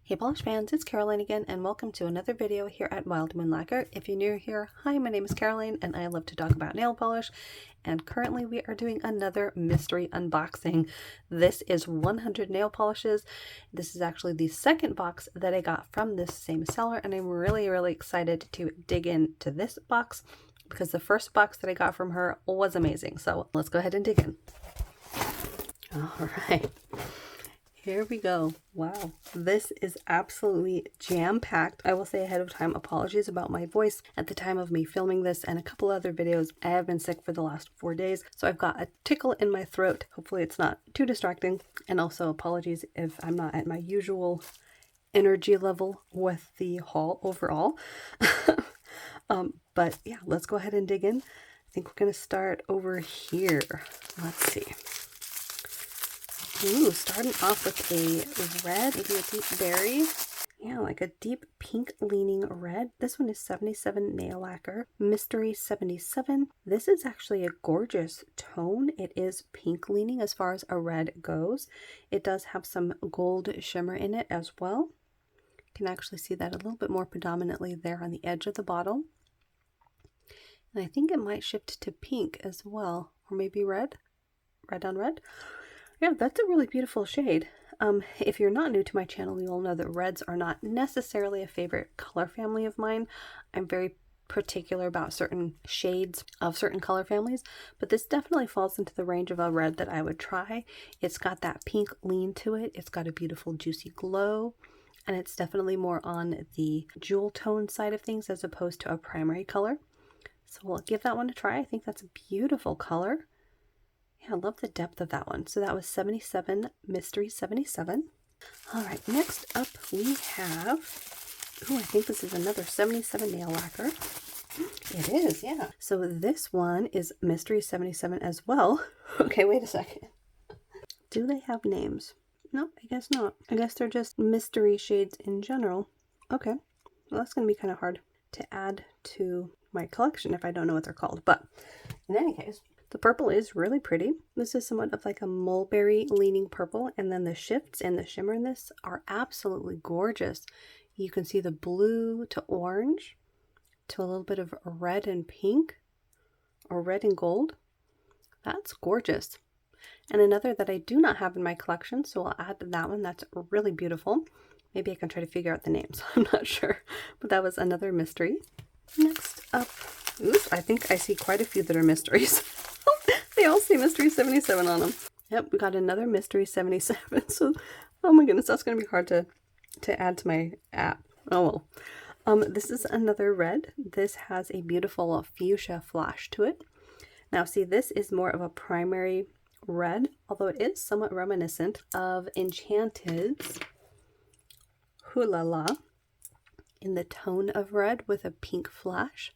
Hey polish fans, it's Caroline again and welcome to another video here at Wild Moon Lacquer. If you're new here, hi, my name is Caroline and I love to talk about nail polish, and currently we are doing another mystery unboxing. This is 100 nail polishes. This is actually the second box that I got from this same seller, and I'm really excited to dig into this box because the first box that I got from her was amazing. So let's go ahead and dig in. All right. Here we go. Wow, this is absolutely jam-packed. I will say ahead of time, apologies about my voice at the time of me filming this and a couple other videos. I have been sick for the last 4 days, so I've got a tickle in my throat. Hopefully it's not too distracting, and also apologies if I'm not at my usual energy level with the haul overall. But yeah, let's go ahead and dig in. I think we're going to start over here. Let's see. Ooh, starting off with a red, maybe a deep berry. Yeah, like a deep pink leaning red. This one is 77 nail lacquer. Mystery 77. This is actually a gorgeous tone. It is pink leaning as far as a red goes. It does have some gold shimmer in it as well. You can actually see that a little bit more predominantly there on the edge of the bottle. And I think it might shift to pink as well, or maybe red. Red on red. Yeah, that's a really beautiful shade. If you're not new to my channel, you'll know that reds are not necessarily a favorite color family of mine. I'm very particular about certain shades of certain color families, but this definitely falls into the range of a red that I would try. It's got that pink lean to it. It's got a beautiful juicy glow, and it's definitely more on the jewel tone side of things as opposed to a primary color. So we'll give that one a try. I think that's a beautiful color. Yeah, I love the depth of that one. So that was 77, Mystery 77. All right, next up we have, oh, I think this is another 77 nail lacquer. It is, yeah. So this one is Mystery 77 as well. Okay, wait a second. Do they have names? No, I guess not. I guess they're just mystery shades in general. Okay, well, that's going to be kind of hard to add to my collection if I don't know what they're called. But in any case, the purple is really pretty. This is somewhat of like a mulberry leaning purple, and then the shifts and the shimmer in this are absolutely gorgeous. You can see the blue to orange to a little bit of red and pink, or red and gold. That's gorgeous. And another that I do not have in my collection, so I'll add that one. That's really beautiful. Maybe I can try to figure out the names. I'm not sure, but that was another mystery. Next up, oops, I think I see quite a few that are mysteries. They all say Mystery 77 on them. Yep, we got another Mystery 77. So, oh my goodness, that's going to be hard to add to my app. Oh well. This is another red. This has a beautiful fuchsia flash to it. Now, see, this is more of a primary red, although it is somewhat reminiscent of Enchanted's Hula La in the tone of red with a pink flash.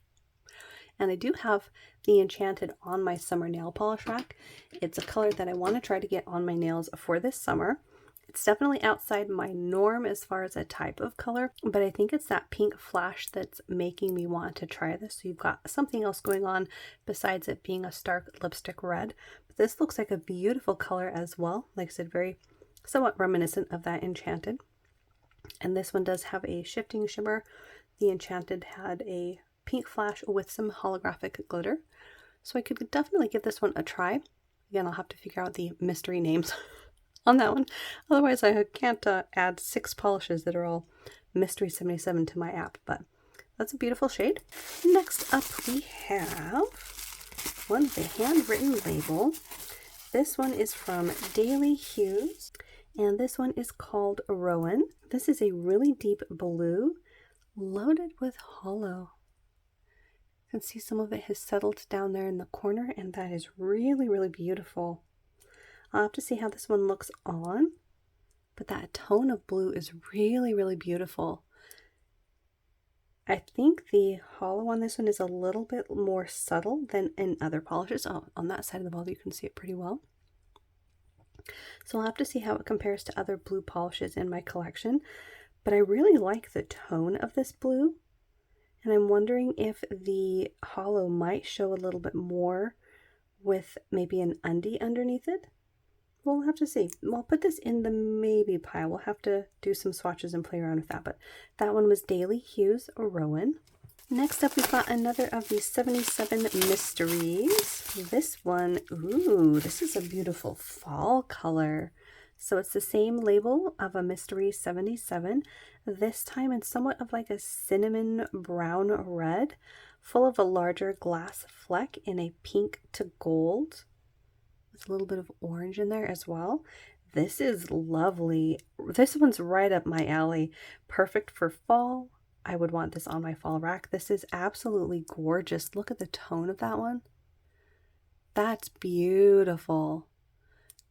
And I do have the Enchanted on my summer nail polish rack. It's a color that I want to try to get on my nails for this summer. It's definitely outside my norm as far as a type of color, but I think it's that pink flash that's making me want to try this. So you've got something else going on besides it being a stark lipstick red. But this looks like a beautiful color as well. Like I said, very somewhat reminiscent of that Enchanted. And this one does have a shifting shimmer. The Enchanted had a pink flash with some holographic glitter. So I could definitely give this one a try. Again, I'll have to figure out the mystery names on that one. Otherwise, I can't add 6 polishes that are all Mystery 77 to my app, but that's a beautiful shade. Next up, we have one with a handwritten label. This one is from Daily Hues, and this one is called Rowan. This is a really deep blue, loaded with hollow. You can see some of it has settled down there in the corner, and that is really beautiful. I'll have to see how this one looks on, but that tone of blue is really beautiful. I think the hollow on this one is a little bit more subtle than in other polishes. Oh, on that side of the bottle you can see it pretty well. So I'll have to see how it compares to other blue polishes in my collection, but I really like the tone of this blue. And I'm wondering if the hollow might show a little bit more with maybe an undie underneath it. we'll have to see. We'll put this in the maybe pile. We'll have to do some swatches and play around with that. But that one was Daily Hues Rowan. Next up, we've got another of these 77 mysteries. This one, ooh, this is a beautiful fall color. So it's the same label of a Mystery 77, this time in somewhat of like a cinnamon brown red, full of a larger glass fleck in a pink to gold, with a little bit of orange in there as well. This is lovely. This one's right up my alley. Perfect for fall. I would want this on my fall rack. This is absolutely gorgeous. Look at the tone of that one. That's beautiful.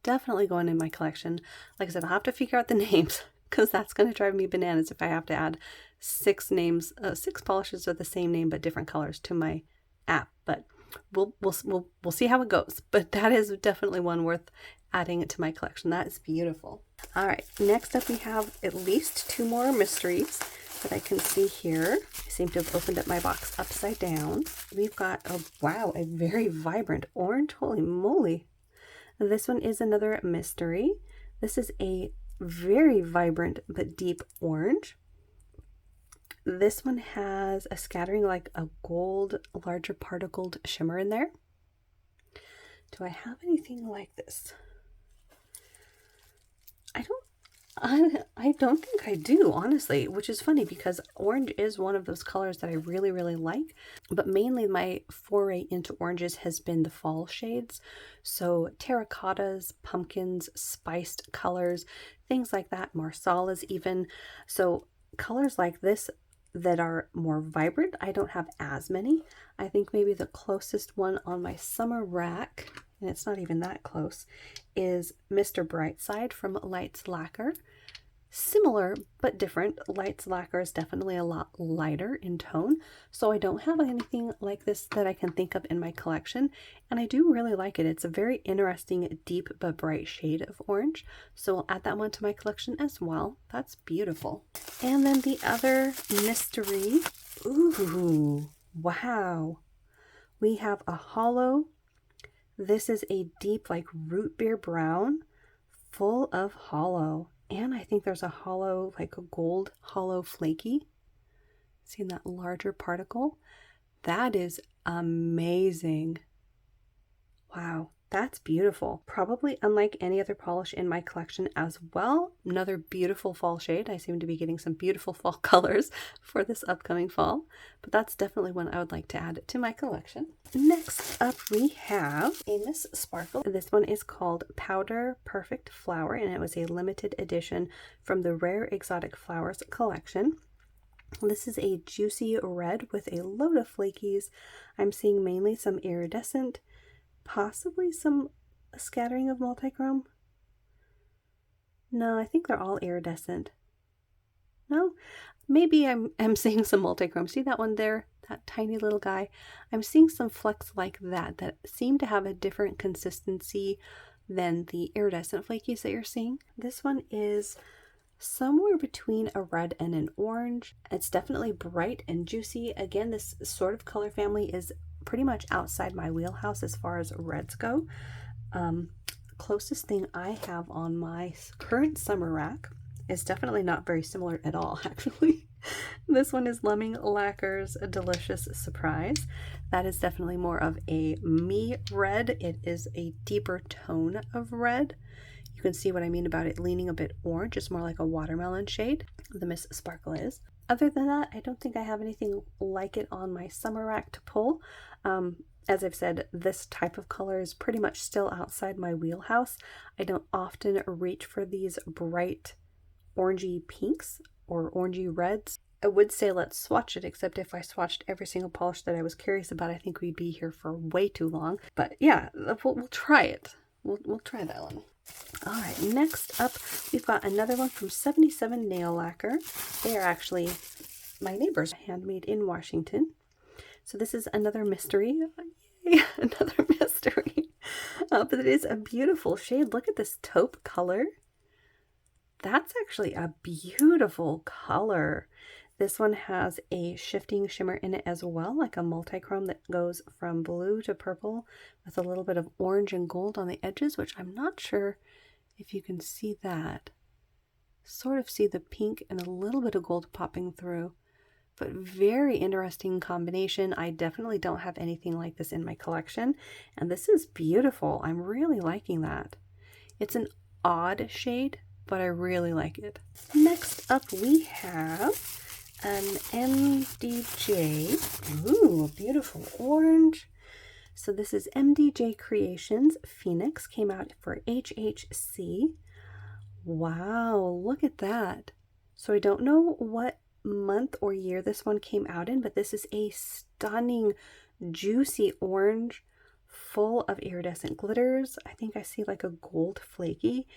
Definitely going in my collection. Like I said, I'll have to figure out the names because that's going to drive me bananas if I have to add 6 names, 6 polishes with the same name but different colors to my app. But we'll see how it goes. But that is definitely one worth adding to my collection. That is beautiful. All right, next up we have at least 2 more mysteries that I can see here. I seem to have opened up my box upside down. We've got, oh wow, a very vibrant orange. Holy moly. This one is another mystery. This is a very vibrant but deep orange. This one has a scattering like a gold, larger particled shimmer in there. Do I have anything like this? I don't think I do, honestly, which is funny because orange is one of those colors that I really, really like. But mainly my foray into oranges has been the fall shades. So terracottas, pumpkins, spiced colors, things like that, marsalas even. So colors like this that are more vibrant, I don't have as many. I think maybe the closest one on my summer rack, and it's not even that close, is Mr. Brightside from Lights Lacquer. Similar but different. Lights Lacquer is definitely a lot lighter in tone, so I don't have anything like this that I can think of in my collection, and I do really like it. It's a very interesting deep but bright shade of orange, so I'll add that one to my collection as well. That's beautiful. And then the other mystery, ooh, wow. We have a hollow. This is a deep like root beer brown, full of hollow. And I think there's a hollow, like a gold hollow flaky. Seeing that larger particle? That is amazing. Wow, that's beautiful. Probably unlike any other polish in my collection as well. Another beautiful fall shade. I seem to be getting some beautiful fall colors for this upcoming fall. But that's definitely one I would like to add to my collection. Next up we have a Miss Sparkle. This one is called Powder Perfect Flower, and it was a limited edition from the Rare Exotic Flowers collection. This is a juicy red with a load of flakies. I'm seeing mainly some iridescent, possibly some scattering of multichrome. No, I think they're all iridescent. No, maybe I'm seeing some multichrome. See that one there? That tiny little guy? I'm seeing some flecks like that seem to have a different consistency than the iridescent flakies that you're seeing. This one is somewhere between a red and an orange. It's definitely bright and juicy. Again, this sort of color family is pretty much outside my wheelhouse as far as reds go. Closest thing I have on my current summer rack is definitely not very similar at all, actually. This one is Lemming Lacquer's Delicious Surprise. That is definitely more of a me red. It is a deeper tone of red. You can see what I mean about it leaning a bit orange. It's more like a watermelon shade, the Miss Sparkle is. Other than that, I don't think I have anything like it on my summer rack to pull. As I've said, this type of color is pretty much still outside my wheelhouse. I don't often reach for these bright orangey pinks or orangey reds. I would say let's swatch it, except if I swatched every single polish that I was curious about, I think we'd be here for way too long. But yeah, we'll try it. We'll try that one. All right, next up, we've got another one from 77 Nail Lacquer. They are actually my neighbors, handmade in Washington. So this is another mystery. Yay, another mystery. But it is a beautiful shade. Look at this taupe color. That's actually a beautiful color. This one has a shifting shimmer in it as well, like a multichrome that goes from blue to purple with a little bit of orange and gold on the edges, which I'm not sure if you can see that. Sort of see the pink and a little bit of gold popping through. But very interesting combination. I definitely don't have anything like this in my collection. And this is beautiful. I'm really liking that. It's an odd shade, but I really like it. Next up we have an MDJ. Ooh, beautiful orange. So this is Mdj Creations Phoenix. Came out for HHC. Wow, look at that. So I don't know what month or year this one came out in, but this is a stunning, juicy orange full of iridescent glitters. I think I see like a gold flaky,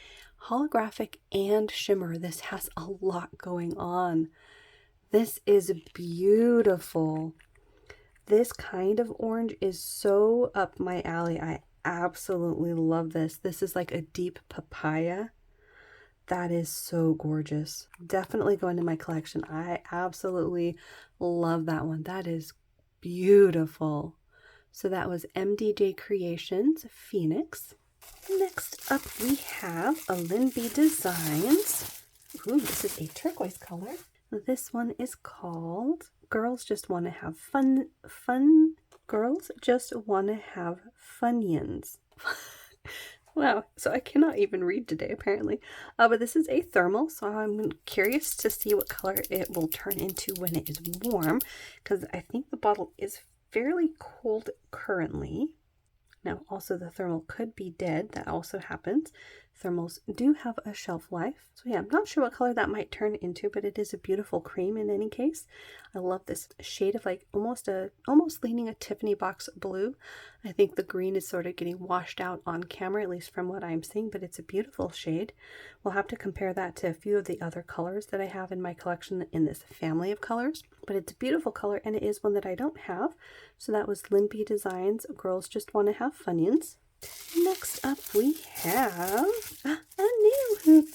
holographic and shimmer. This has a lot going on. This is beautiful. This kind of orange is so up my alley. I absolutely love this. This is like a deep papaya. That is so gorgeous. Definitely go into my collection. I absolutely love that one. That is beautiful. So that was Mdj Creations Phoenix. Next up we have a Lindby Designs. Ooh, this is a turquoise color. This one is called Girls Just Want to Have Fun. Girls Just Want to Have Funyuns. Wow, so I cannot even read today apparently. But this is a thermal, so I'm curious to see what color it will turn into when it is warm, because I think the bottle is fairly cold currently. Now, also the thermal could be dead. That also happens. Thermals do have a shelf life. So yeah, I'm not sure what color that might turn into, but it is a beautiful cream in any case. I love this shade of like almost leaning a Tiffany box blue. I think the green is sort of getting washed out on camera, at least from what I'm seeing, but it's a beautiful shade. We'll have to compare that to a few of the other colors that I have in my collection in this family of colors. But it's a beautiful color, and it is one that I don't have. So that was Lindby Designs, Girls Just Want to Have Funyuns. Next up we have a nail hoot.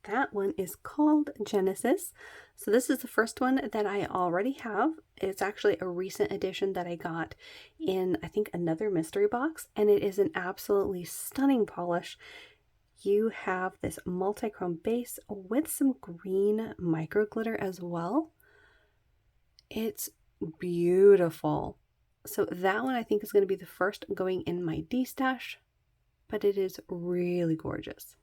That one is called Genesis. So this is the first one that I already have. It's actually a recent addition that I got in, I think, another mystery box, and it is an absolutely stunning polish. You have this multi-chrome base with some green micro glitter as well. It's beautiful. So that one I think is going to be the first going in my D-stash, but it is really gorgeous.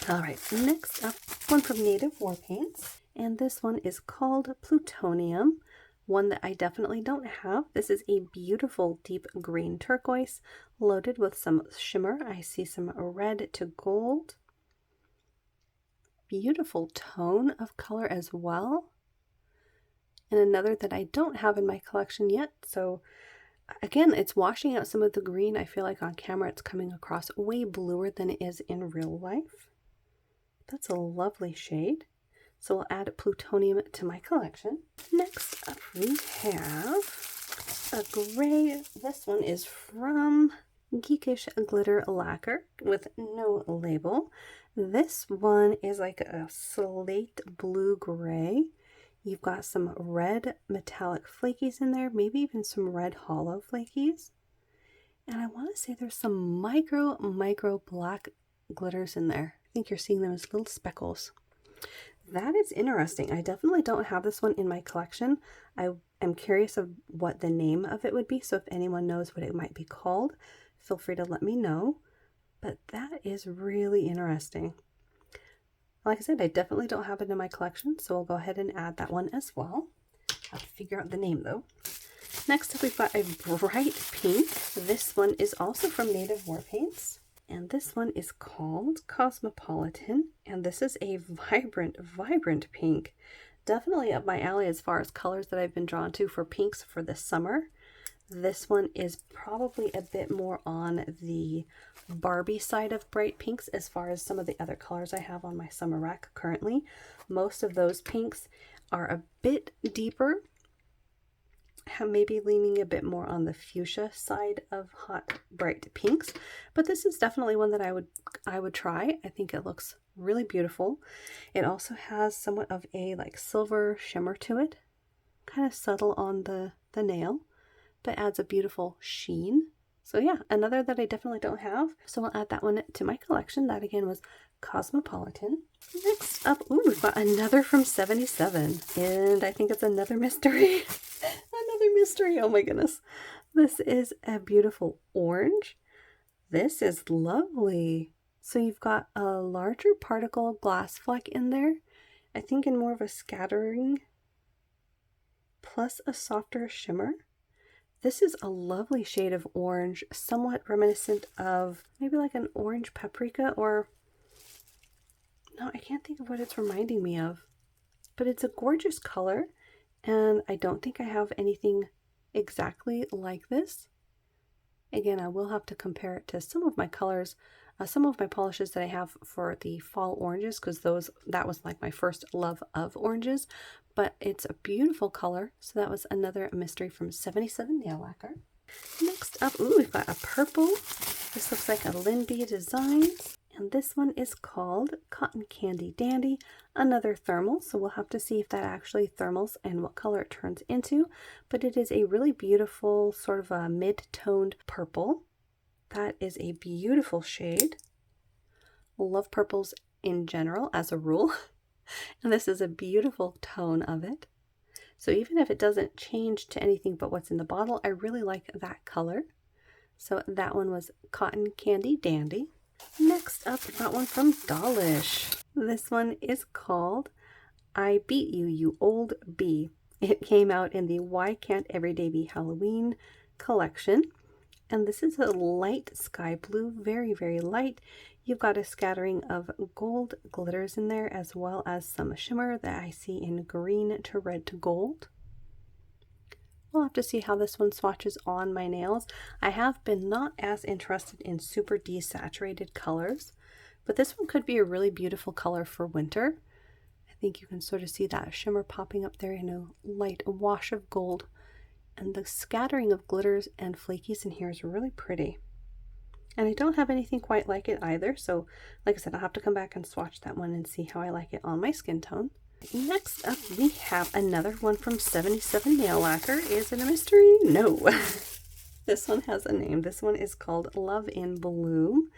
All right, next up, one from Native War Paints, and this one is called Plutonium, one that I definitely don't have. This is a beautiful deep green turquoise loaded with some shimmer. I see some red to gold. Beautiful tone of color as well. And another that I don't have in my collection yet. So again, it's washing out some of the green. I feel like on camera it's coming across way bluer than it is in real life. That's a lovely shade. So we'll add Plutonium to my collection. Next up we have a gray. This one is from Geekish Glitter Lacquer with no label. This one is like a slate blue gray. You've got some red metallic flakies in there, maybe even some red hollow flakies. And I want to say there's some micro black glitters in there. I think you're seeing them as little speckles. That is interesting. I definitely don't have this one in my collection. I am curious of what the name of it would be, so if anyone knows what it might be called, feel free to let me know. But that is really interesting. Like I said, I definitely don't have it in my collection, so I'll go ahead and add that one as well. I'll have to figure out the name though. Next up, we've got a bright pink. This one is also from Native War Paints, and this one is called Cosmopolitan, and this is a vibrant pink. Definitely up my alley as far as colors that I've been drawn to for pinks for this summer. This one is probably a bit more on the Barbie side of bright pinks as far as some of the other colors I have on my summer rack currently. Most of those pinks are a bit deeper, maybe leaning a bit more on the fuchsia side of hot bright pinks, but this is definitely one that I would try. I think it looks really beautiful. It also has somewhat of a like silver shimmer to it, kind of subtle on the nail, but adds a beautiful sheen. So yeah, another that I definitely don't have. So I'll add that one to my collection. That again was Cosmopolitan. Next up, ooh, we've got another from 77, and I think it's another mystery. Another mystery, oh my goodness. This is a beautiful orange. This is lovely. So you've got a larger particle glass fleck in there, I think in more of a scattering, plus a softer shimmer. This is a lovely shade of orange, somewhat reminiscent of maybe like an orange paprika, or no, I can't think of what it's reminding me of, but it's a gorgeous color, and I don't think I have anything exactly like this. Again, I will have to compare it to some of my colors, some of my polishes that I have for the fall oranges, because that was like my first love of oranges, but it's a beautiful color. So that was another mystery from 77 Nail Lacquer. Next up, ooh, we've got a purple. This looks like a Lindby Designs, and this one is called Cotton Candy Dandy, another thermal. So we'll have to see if that actually thermals and what color it turns into, but it is a really beautiful sort of a mid-toned purple. That is a beautiful shade. Love purples in general as a rule, and this is a beautiful tone of it. So even if it doesn't change to anything but what's in the bottle, I really like that color. So that one was Cotton Candy Dandy. Next up, got one from Dawlish. This one is called I Beat You, You Old Bee. It came out in the Why Can't Everyday Be Halloween collection. And this is a light sky blue, very, very light. You've got a scattering of gold glitters in there, as well as some shimmer that I see in green to red to gold. We'll have to see how this one swatches on my nails. I have been not as interested in super desaturated colors, but this one could be a really beautiful color for winter. I think you can sort of see that shimmer popping up there in a light wash of gold. And the scattering of glitters and flakies in here is really pretty. And I don't have anything quite like it either. So like I said, I'll have to come back and swatch that one and see how I like it on my skin tone. Next up, we have another one from 77 Nail Lacquer. Is it a mystery? No. This one has a name. This one is called Love in Bloom.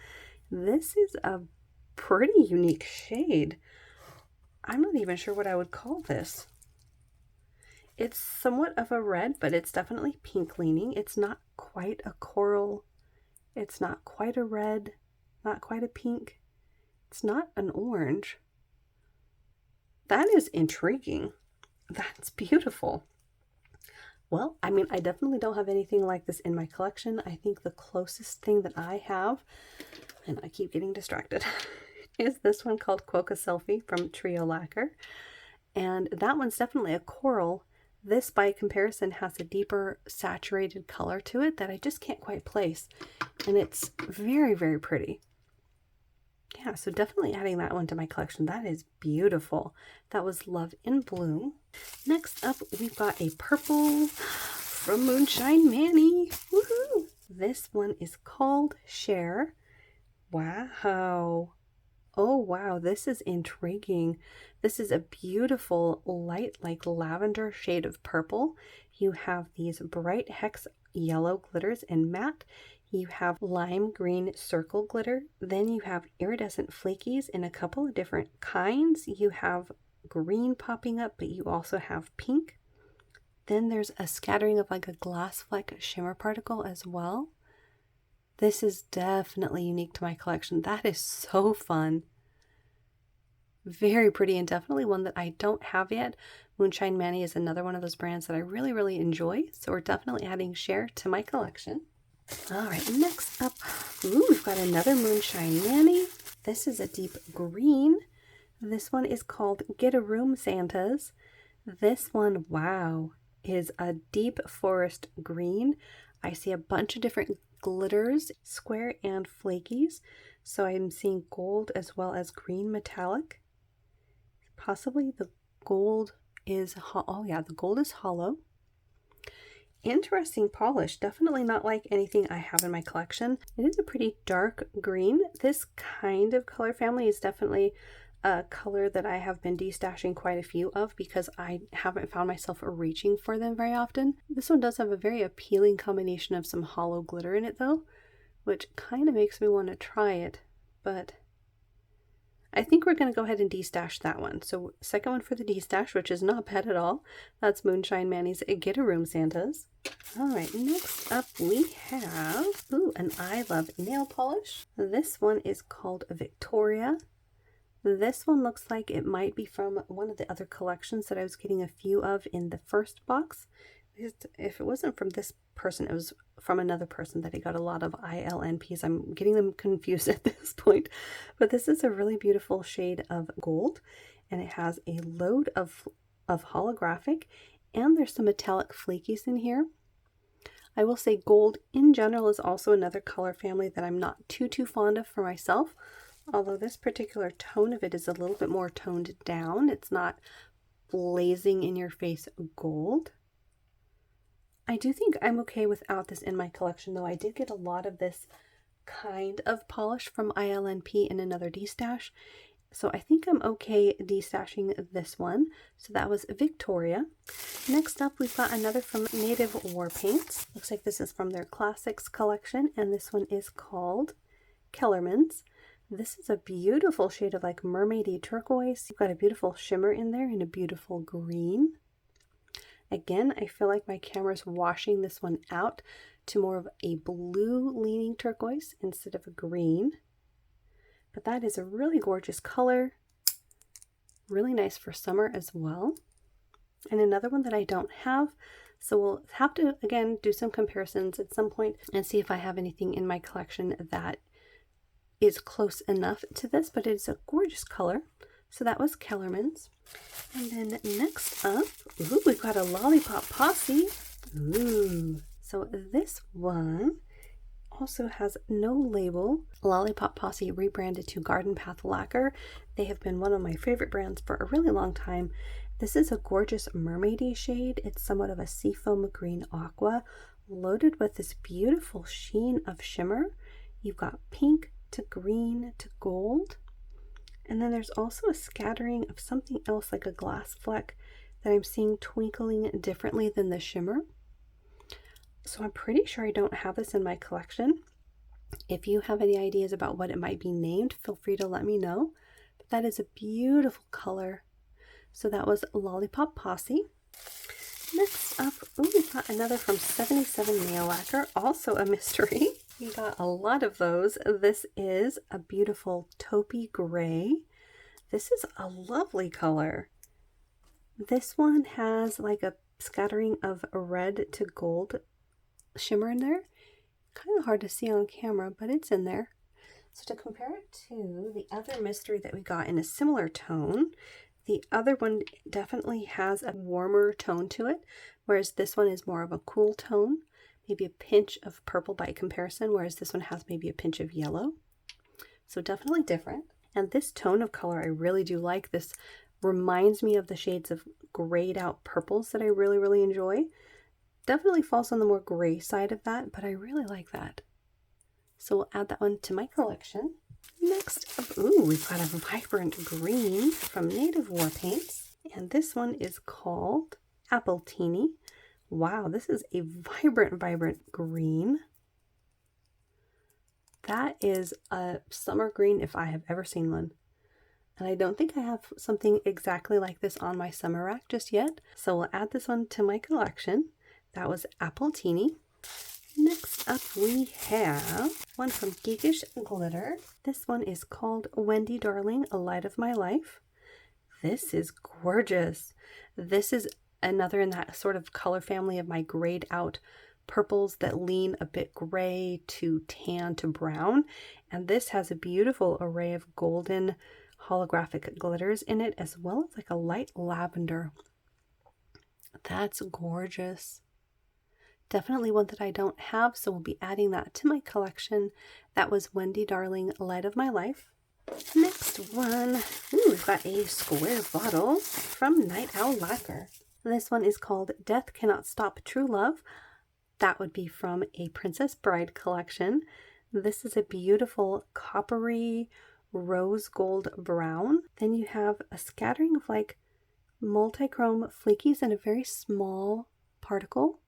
This is a pretty unique shade. I'm not even sure what I would call this. It's somewhat of a red, but it's definitely pink leaning. It's not quite a coral. It's not quite a red, not quite a pink. It's not an orange. That is intriguing. That's beautiful. Well, I mean, I definitely don't have anything like this in my collection. I think the closest thing that I have, and I keep getting distracted, is this one called Quokka Selfie from Trio Lacquer. And that one's definitely a coral. This, by comparison, has a deeper saturated color to it that I just can't quite place. And it's very, very pretty. Yeah, so definitely adding that one to my collection. That is beautiful. That was Love in Bloom. Next up, we've got a purple from Moonshine Manny. Woohoo! This one is called Cher. Wow. Oh, wow. This is intriguing. This is a beautiful light, like lavender shade of purple. You have these bright hex yellow glitters in matte. You have lime green circle glitter. Then you have iridescent flakies in a couple of different kinds. You have green popping up, but you also have pink. Then there's a scattering of like a glass fleck shimmer particle as well. This is definitely unique to my collection. That is so fun. Very pretty, and definitely one that I don't have yet. Moonshine Manny is another one of those brands that I really, really enjoy. So we're definitely adding Cher to my collection. All right, next up, ooh, we've got another Moonshine Manny. This is a deep green. This one is called Get a Room Santas. This one, wow, is a deep forest green. I see a bunch of different glitters, square and flakies. So I'm seeing gold as well as green metallic. Possibly the gold is, oh yeah, the gold is hollow. Interesting polish, definitely not like anything I have in my collection. It is a pretty dark green. This kind of color family is definitely a color that I have been destashing quite a few of because I haven't found myself reaching for them very often. This one does have a very appealing combination of some hollow glitter in it though, which kind of makes me want to try it, but I think we're going to go ahead and destash that one. So second one for the destash, which is not bad at all. That's Moonshine Manny's Get a Room Santas. All right, next up we have, an I Love nail polish. This one is called Victoria. This one looks like it might be from one of the other collections that I was getting a few of in the first box. If it wasn't from this person, it was from another person that I got a lot of ILNPs. I'm getting them confused at this point. But this is a really beautiful shade of gold, and it has a load of holographic, and there's some metallic flakies in here. I will say gold in general is also another color family that I'm not too fond of for myself, although this particular tone of it is a little bit more toned down. It's not blazing in your face gold. I do think I'm okay without this in my collection, though I did get a lot of this kind of polish from ILNP in another destash, so I think I'm okay destashing this one. So that was Victoria. Next up, we've got another from Native War Paints. Looks like this is from their Classics collection, and this one is called Kellerman's. This is a beautiful shade of like mermaidy turquoise. You've got a beautiful shimmer in there and a beautiful green. Again, I feel like my camera's washing this one out to more of a blue leaning turquoise instead of a green. But that is a really gorgeous color. Really nice for summer as well. And another one that I don't have, so we'll have to, again, do some comparisons at some point and see if I have anything in my collection that is close enough to this, but it's a gorgeous color. So that was Kellerman's. And then next up, we've got a Lollipop Posse. So this one also has no label. Lollipop Posse rebranded to Garden Path Lacquer. They have been one of my favorite brands for a really long time. This is a gorgeous mermaidy shade. It's somewhat of a seafoam green aqua, loaded with this beautiful sheen of shimmer. You've got pink to green to gold. And then there's also a scattering of something else like a glass fleck that I'm seeing twinkling differently than the shimmer. So I'm pretty sure I don't have this in my collection. If you have any ideas about what it might be named, feel free to let me know. But that is a beautiful color. So that was Lollipop Posse. Next up, we've got another from 77 Nail Lacquer, also a mystery. We got a lot of those. This is a beautiful taupey gray. This is a lovely color. This one has like a scattering of red to gold shimmer in there. Kind of hard to see on camera, but it's in there. So to compare it to the other mystery that we got in a similar tone, the other one definitely has a warmer tone to it, whereas this one is more of a cool tone. Maybe a pinch of purple by comparison, whereas this one has maybe a pinch of yellow. So definitely different. And this tone of color I really do like. This reminds me of the shades of grayed out purples that I really enjoy. Definitely falls on the more gray side of that, but I really like that. So we'll add that one to my collection. Next up, we've got a vibrant green from Native War Paints. And this one is called Apple Teeny. Wow, this is a vibrant green. That is a summer green if I have ever seen one. And I don't think I have something exactly like this on my summer rack just yet. So we'll add this one to my collection. That was Apple Teeny. Next up we have one from Geekish Glitter. This one is called Wendy Darling, A Light of My Life. This is gorgeous. This is another in that sort of color family of my grayed out purples that lean a bit gray to tan to brown. And this has a beautiful array of golden holographic glitters in it, as well as like a light lavender. That's gorgeous. Definitely one that I don't have, so we'll be adding that to my collection. That was Wendy Darling, Light of My Life. Next one, we've got a square bottle from Night Owl Lacquer. This one is called Death Cannot Stop True Love. That would be from a Princess Bride collection. This is a beautiful coppery rose gold brown. Then you have a scattering of like multi-chrome flakies and a very small particle.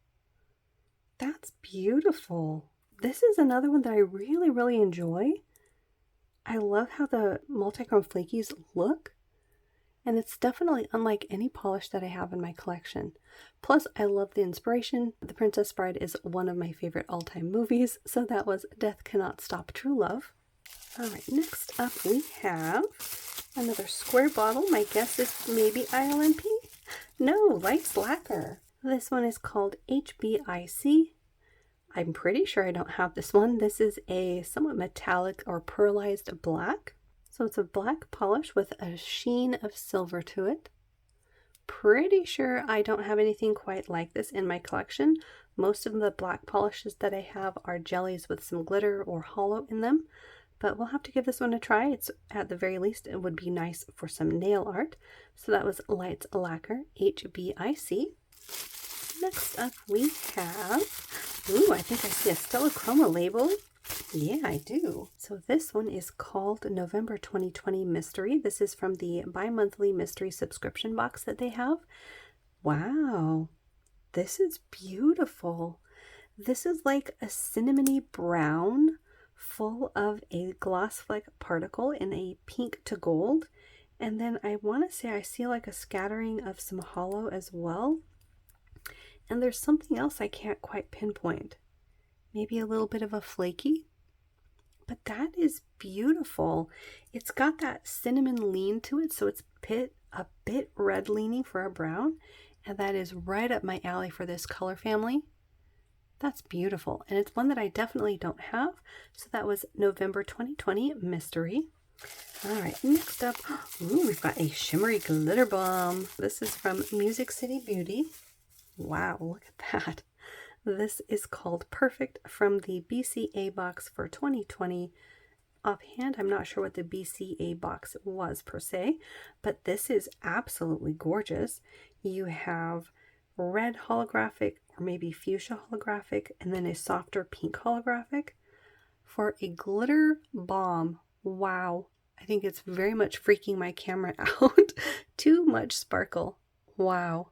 That's beautiful. This is another one that I really enjoy. I love how the multichrome flakies look. And it's definitely unlike any polish that I have in my collection. Plus, I love the inspiration. The Princess Bride is one of my favorite all-time movies, so that was Death Cannot Stop True Love. Alright, next up we have another square bottle. My guess is maybe ILNP? No, Lights Lacquer. This one is called HBIC. I'm pretty sure I don't have this one. This is a somewhat metallic or pearlized black. So it's a black polish with a sheen of silver to it. Pretty sure I don't have anything quite like this in my collection. Most of the black polishes that I have are jellies with some glitter or hollow in them. But we'll have to give this one a try. It's at the very least, it would be nice for some nail art. So that was Lights Lacquer HBIC. Next up we have, ooh, I think I see a Stella Chroma label. Yeah, I do. So this one is called November 2020 Mystery. This is from the bi-monthly mystery subscription box that they have. Wow, this is beautiful. This is like a cinnamony brown full of a glass fleck particle in a pink to gold. And then I want to say I see like a scattering of some hollow as well. And there's something else I can't quite pinpoint. Maybe a little bit of a flaky, but that is beautiful. It's got that cinnamon lean to it, so it's a bit red leaning for a brown, and that is right up my alley for this color family. That's beautiful, and it's one that I definitely don't have, so that was November 2020 Mystery. All right, next up, ooh, we've got a shimmery glitter bomb. This is from Music City Beauty. Wow, look at that. This is called Perfect from the BCA box for 2020. Offhand, I'm not sure what the BCA box was per se, but this is absolutely gorgeous. You have red holographic or maybe fuchsia holographic and then a softer pink holographic. For a glitter bomb, wow. I think it's very much freaking my camera out. Too much sparkle. Wow.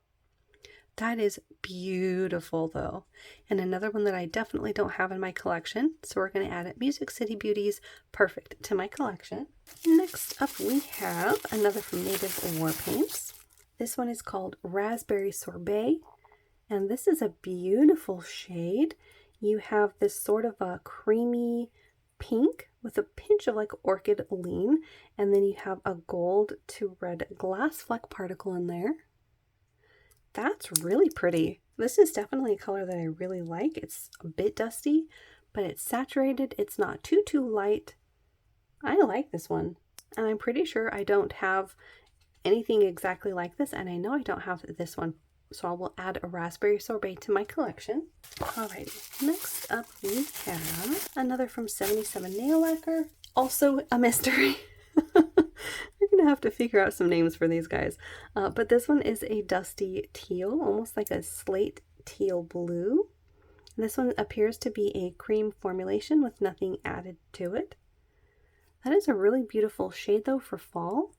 That is beautiful though. And another one that I definitely don't have in my collection. So we're going to add it Music City Beauty's Perfect to my collection. Next up we have another from Native War Paints. This one is called Raspberry Sorbet. And this is a beautiful shade. You have this sort of a creamy pink with a pinch of like orchid lean. And then you have a gold to red glass fleck particle in there. That's really pretty. This is definitely a color that I really like. It's a bit dusty, but it's saturated. It's not too light. I like this one. And I'm pretty sure I don't have anything exactly like this. And I know I don't have this one. So I will add a Raspberry Sorbet to my collection. Alrighty. Next up we have another from 77 Nail Lacquer. Also a mystery. We're going to have to figure out some names for these guys. But this one is a dusty teal, almost like a slate teal blue. This one appears to be a cream formulation with nothing added to it. That is a really beautiful shade though for fall.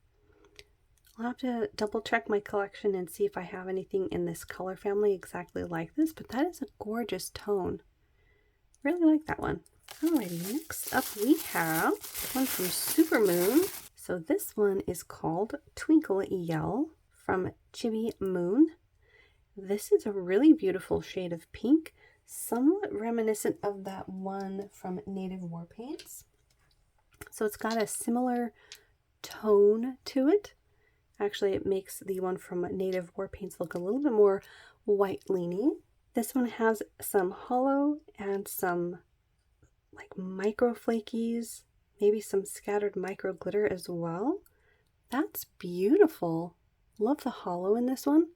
I'll have to double check my collection and see if I have anything in this color family exactly like this, but that is a gorgeous tone. Really like that one. Alrighty, next up we have one from Supermoon. So this one is called Twinkle Yell from Chibi Moon. This is a really beautiful shade of pink, somewhat reminiscent of that one from Native War Paints. So it's got a similar tone to it. Actually, it makes the one from Native War Paints look a little bit more white leaning. This one has some hollow and some like micro flakies, maybe some scattered micro glitter as well. That's beautiful. Love the hollow in this one.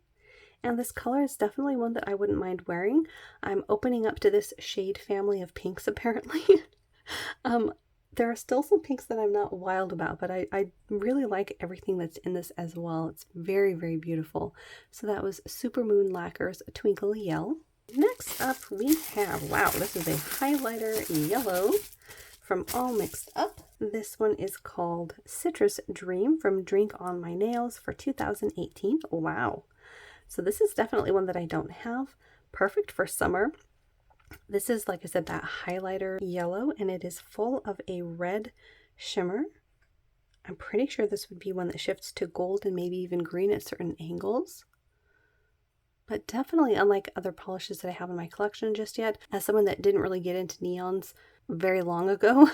And this color is definitely one that I wouldn't mind wearing. I'm opening up to this shade family of pinks apparently. There are still some pinks that I'm not wild about, but I really like everything that's in this as well. It's very, very beautiful. So that was Supermoon Lacquer's Twinkle Yell. Next up we have, wow, this is a highlighter yellow from All Mixed Up. This one is called Citrus Dream from Drink on My Nails for 2018. Wow. So this is definitely one that I don't have. Perfect for summer. This is, like I said, that highlighter yellow, and it is full of a red shimmer. I'm pretty sure this would be one that shifts to gold and maybe even green at certain angles. But definitely unlike other polishes that I have in my collection just yet, as someone that didn't really get into neons very long ago,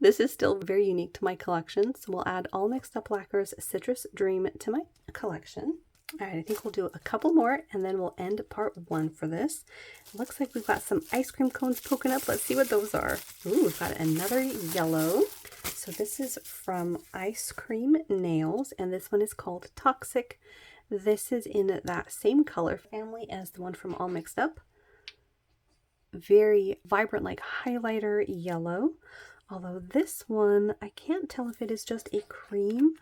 this is still very unique to my collection. So we'll add All Mixed Up Lacquer's Citrus Dream to my collection. All right, I think we'll do a couple more and then we'll end part 1 for this. It looks like we've got some ice cream cones poking up. Let's see what those are. Ooh, we've got another yellow. So this is from Ice Cream Nails, and this one is called Toxic. This is in that same color family as the one from All Mixed Up. Very vibrant, like highlighter yellow. Although this one, I can't tell if it is just a cream.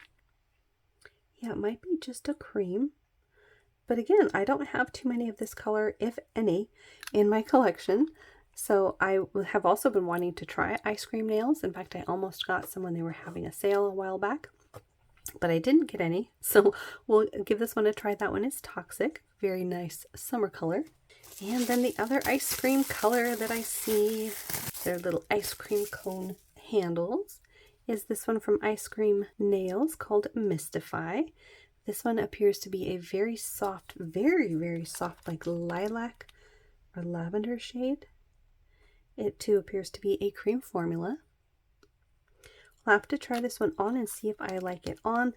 Yeah, it might be just a cream. But again, I don't have too many of this color, if any, in my collection. So I have also been wanting to try ice cream nails. In fact, I almost got some when they were having a sale a while back, but I didn't get any. So we'll give this one a try. That one is Toxic. Very nice summer color. And then the other ice cream color that I see, their little ice cream cone handles, is this one from Ice Cream Nails called Mystify. This one appears to be a very soft, very soft, like lilac or lavender shade. It too appears to be a cream formula. I'll have to try this one on and see if I like it on.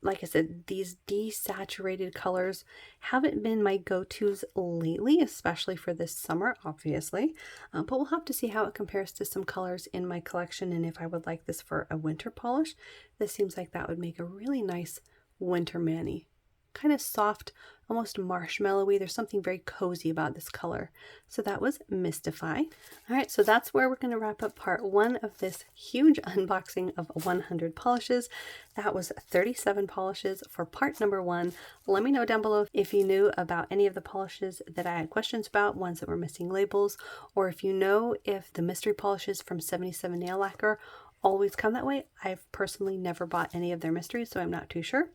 Like I said, these desaturated colors haven't been my go-tos lately, especially for this summer, obviously. But we'll have to see how it compares to some colors in my collection and if I would like this for a winter polish. This seems like that would make a really nice winter mani. Kind of soft, almost marshmallowy. There's something very cozy about this color. So that was Mystify. All right, so that's where we're going to wrap up part 1 of this huge unboxing of 100 polishes. That was 37 polishes for part number 1. Let me know down below if you knew about any of the polishes that I had questions about, ones that were missing labels, or if you know if the mystery polishes from 77 Nail Lacquer always come that way. I've personally never bought any of their mysteries, so I'm not too sure.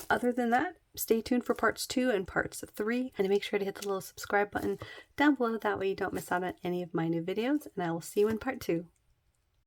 Other than that, stay tuned for parts 2 and parts 3, and make sure to hit the little subscribe button down below. That way you don't miss out on any of my new videos, and I will see you in part 2.